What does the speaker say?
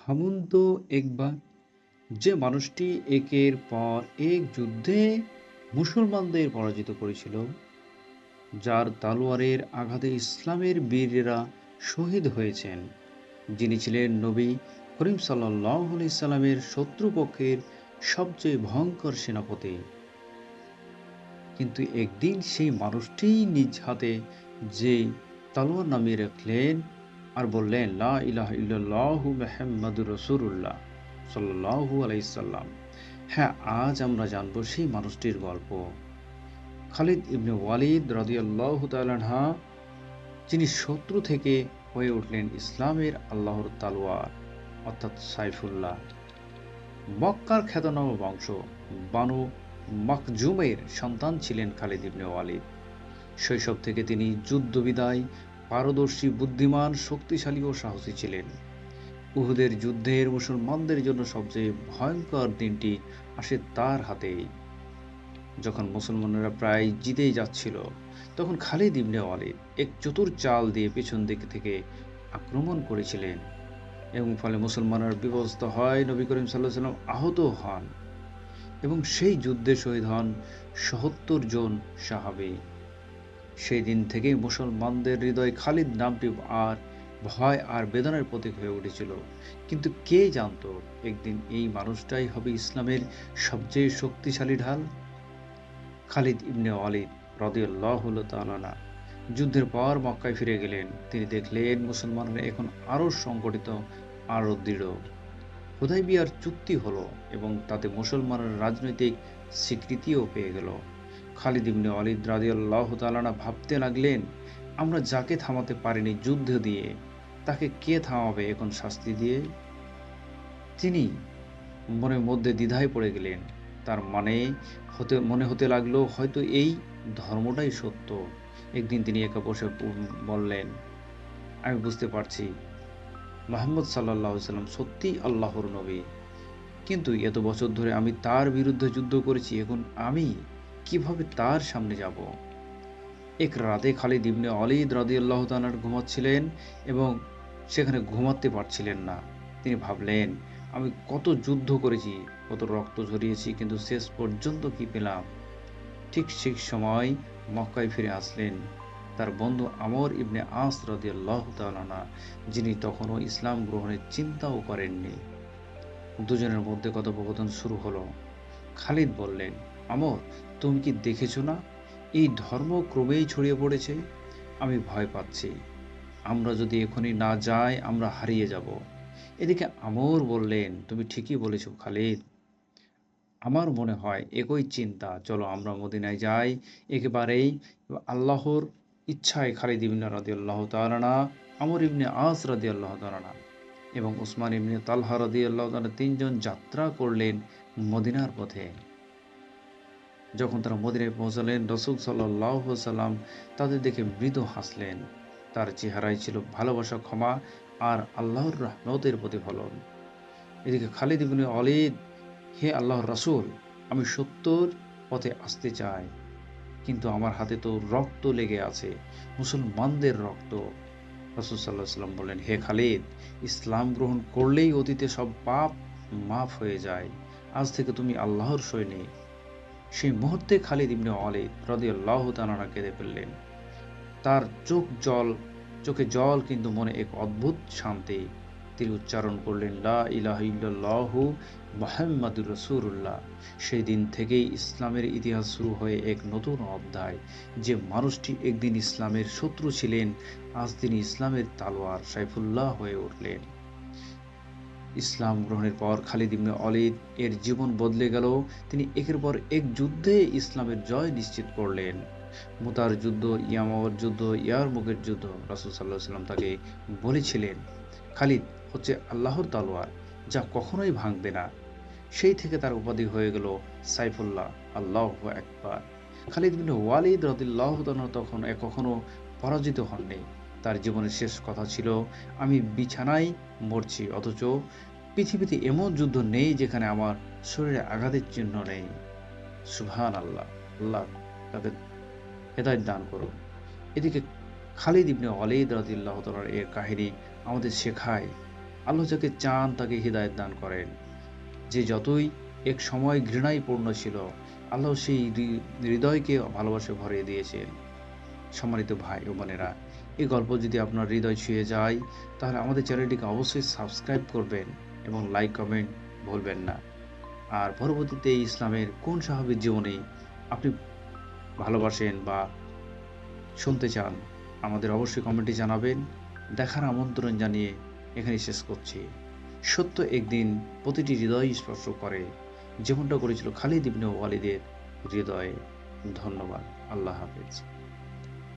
ভাবুন তো একবার, যে মানুষটি একের পর এক যুদ্ধে মুসলমানদের পরাজিত করেছিল, যার তলোয়ারের আঘাতে ইসলামের বীরেরা শহীদ হয়েছেন, যিনি ছিলেন নবী করিম সাল্লাল্লাহু আলাইহি সাল্লামের শত্রুপক্ষের সবচেয়ে ভয়ঙ্কর সেনাপতি। কিন্তু একদিন সেই মানুষটিই নিজ হাতে যে তলোয়ার নামিয়ে রাখলেন আর বললেন, লা ইলাহা ইল্লাল্লাহু মুহাম্মাদুর রাসূলুল্লাহ সাল্লাল্লাহু আলাইহি সাল্লাম। হ্যাঁ, আজ আমরা জানব সেই মানুষটির গল্প। খালিদ ইবনে ওয়ালিদ রাদিয়াল্লাহু তাআলা আনহা, যিনি শত্রু থেকে হয়ে উঠলেন ইসলামের আল্লাহর তালোয়ার, অর্থাৎ সাইফুল্লাহ। মক্কার খ্যাতনামা বংশ বানু মাখজুমের সন্তান ছিলেন খালিদ ইবনে ওয়ালিদ। শৈশব থেকে তিনি যুদ্ধবিদ্যায় পারদর্শী, বুদ্ধিমান, শক্তিশালী ও সাহসী ছিলেন। উহুদের যুদ্ধের মুসলমানদের জন্য সবচেয়ে ভয়ঙ্কর দিনটি আসে তার হাতেই। যখন মুসলমানেরা প্রায় জিতেই যাচ্ছিল, তখন খালিদ ইবনে ওয়ালিদ এক চতুর চাল দিয়ে পেছন দিক থেকে আক্রমণ করেছিলেন এবং ফলে মুসলমানরা বিপর্যস্ত হয়, নবী করিম সাল্লাল্লাহু আলাইহি ওয়াসাল্লাম আহত হন এবং সেই যুদ্ধে শহীদ হন ৭০ জন সাহাবী। সেই দিন থেকেই মুসলমানদের হৃদয়ে খালিদ নামটি আর ভয় আর বেদনার প্রতীক হয়ে উঠেছিল। কিন্তু কে জানতো একদিন এই মানুষটাই হবে ইসলামের সবচেয়ে শক্তিশালী ঢাল। খালিদ ইবনে ওয়ালিদ রাদিয়াল্লাহু তাআলা আনহু যুদ্ধের পর মক্কায় ফিরে গেলেন। তিনি দেখলেন মুসলমানরা এখন আরো সংগঠিত, আরো দৃঢ়। হুদায়বিয়ার চুক্তি হলো এবং তাতে মুসলমানরা রাজনৈতিক স্বীকৃতিও পেয়ে গেল। খালিদ ইবনে ওয়ালিদ রাদিয়াল্লাহু তাআলা আনহু ভাবতে লাগলেন, আমরা যাকে থামাতে পারিনি যুদ্ধ দিয়ে, তাকে কে থামাবে এখন শাস্তি দিয়ে? তিনি মনের মধ্যে দ্বিধায় পড়ে গেলেন। তার মনে হতে লাগলো হয়তো এই ধর্মটাই সত্য। একদিন তিনি একা বসে বললেন, আমি বুঝতে পারছি মুহাম্মদ সাল্লাল্লাহু আলাইহি সাল্লাম সত্যিই আল্লাহর নবী। কিন্তু এত বছর ধরে আমি তার বিরুদ্ধে যুদ্ধ করেছি, এখন আমি কিভাবে তার সামনে যাব? এক রাতে খালিদ ইবনে ওয়ালিদ রাদিয়াল্লাহু তাআলা ঘুমাচ্ছিলেন এবং সেখানে ঘুমাতে পারছিলেন না। তিনি ভাবলেন, আমি কত যুদ্ধ করেছি, কত রক্ত ঝরিয়েছি, কিন্তু শেষ পর্যন্ত কি পেলাম? ঠিক সেই সময় মক্কায় ফিরে আসলেন তার বন্ধু আমর ইবনে আস রাদিয়াল্লাহু তাআলা আনহু, যিনি তখনও ইসলাম গ্রহণের চিন্তাও করেননি। দুজনের মধ্যে কথোপকথন শুরু হলো। খালিদ বললেন, আমর, তুমি কি দেখেছো না, এই ধর্ম ক্রমেই ছড়িয়ে পড়েছে। আমি ভয় পাচ্ছি, আমরা যদি এখনই না যাই আমরা হারিয়ে যাব। এদিকে আমর বললেন, তুমি ঠিকই বলেছো খালিদ, আমার মনে হয় একই চিন্তা, চলো আমরা মদিনায় যাই একেবারেই। আল্লাহর ইচ্ছায় খালিদ ইবনে রাদিয়াল্লাহু তাআলা আনহু, আমর ইবনে আস রাদিয়াল্লাহু তাআলা আনহু এবং উসমান ইবনে তালহা রাদিয়াল্লাহু তাআলা তিনজন যাত্রা করলেন মদিনার পথে। যখন তারা মদিনায় পৌঁছালেন, রাসূল সাল্লাল্লাহু আলাইহি সাল্লাম তাদের দেখে মৃদু হাসলেন। তার চেহারায় ছিল ভালোবাসা, ক্ষমা আর আল্লাহর রহমতের প্রতিফলন। এদিকে খালিদ ইবনে ওয়ালিদ, হে আল্লাহর রাসূল, আমি সত্যর পথে আসতে চাই, কিন্তু আমার হাতে তো রক্ত লেগে আছে, মুসলমানদের রক্ত। রাসূল সাল্লাল্লাহু আলাইহি ওয়াসাল্লাম বললেন, হে খালিদ, ইসলাম গ্রহণ করলেই অতীতে সব পাপ মাফ হয়ে যায়। আজ থেকে তুমি আল্লাহর সৈনিক। সেই মুহূর্তে খালিদ ইবনে ওয়ালিদ রাদিয়াল্লাহু তাআলা আনহু কেঁদে ফেললেন। তার চোখে জল, কিন্তু মনে এক অদ্ভুত শান্তি। তিনি উচ্চারণ করলেন, লা ইলাহা ইল্লাল্লাহু মুহাম্মাদুর রাসূলুল্লাহ। সেই দিন থেকেই ইসলামের ইতিহাস শুরু হয়ে এক নতুন অধ্যায়। যে মানুষটি একদিন ইসলামের শত্রু ছিলেন, আজ তিনি ইসলামের তালোয়ার সাইফুল্লাহ হয়ে উঠলেন। ইসলাম গ্রহণের পর খালিদ ইবনে ওয়ালিদ এর জীবন বদলে গেল। তিনি একের পর এক যুদ্ধে ইসলামের জয় নিশ্চিত করলেন। মুতার যুদ্ধ, ইয়ামামার যুদ্ধ, ইয়ারমুকের যুদ্ধ। রাসূল সাল্লাল্লাহু আলাইহি ওয়াসাল্লাম তাকে বলেছিলেন, খালিদ হচ্ছে আল্লাহর তলোয়ার, যা কখনোই ভাঙবে না। সেই থেকে তার উপাধি হয়ে গেল সাইফুল্লাহ, আল্লাহু আকবার। খালিদ ইবনে ওয়ালিদ রাদিয়াল্লাহু তাআলা তখন কখনো পরাজিত হননি। তার জীবনের শেষ কথা ছিল, আমি বিছানায় মরছি, অথচ পৃথিবীতে এমন যুদ্ধ নেই যেখানে আমার শরীরে আঘাতের চিহ্ন নেই। সুবহানাল্লাহ। আল্লাহ তাকে হেদায়েত দান করুন। এদিকে খালিদ ইবনে ওয়ালিদ রাদিয়াল্লাহু তাআলার এর কাহিনী আমাদের শেখায়, আল্লাহ যাকে চান তাকে হিদায়াত দান করেন। যে যতই এক সময় ঘৃণায় পূর্ণ ছিল, আল্লাহ সেই হৃদয়কে ভালোবাসায় ভরিয়ে দিয়েছেন। সম্মানিত ভাই ও বোনেরা, এই গল্প যদি আপনার হৃদয় ছুঁয়ে যায়, তাহলে আমাদের চ্যানেলটিকে অবশ্যই সাবস্ক্রাইব করবেন এবং লাইক কমেন্ট ভুলবেন না। আর পরবর্তীতে এই ইসলামের কোন সাহাবীর জীবনী আপনি ভালোবাসেন বা শুনতে চান, আমাদের অবশ্যই কমেন্টে জানাবেন। দেখার আমন্ত্রণ জানিয়ে এখানেই শেষ করছি। সত্য একদিন প্রতিটি হৃদয় স্পর্শ করে, যেমনটা করেছিল খালিদ ইবনে ওয়ালিদের হৃদয়ে। ধন্যবাদ। আল্লাহ হাফেজ।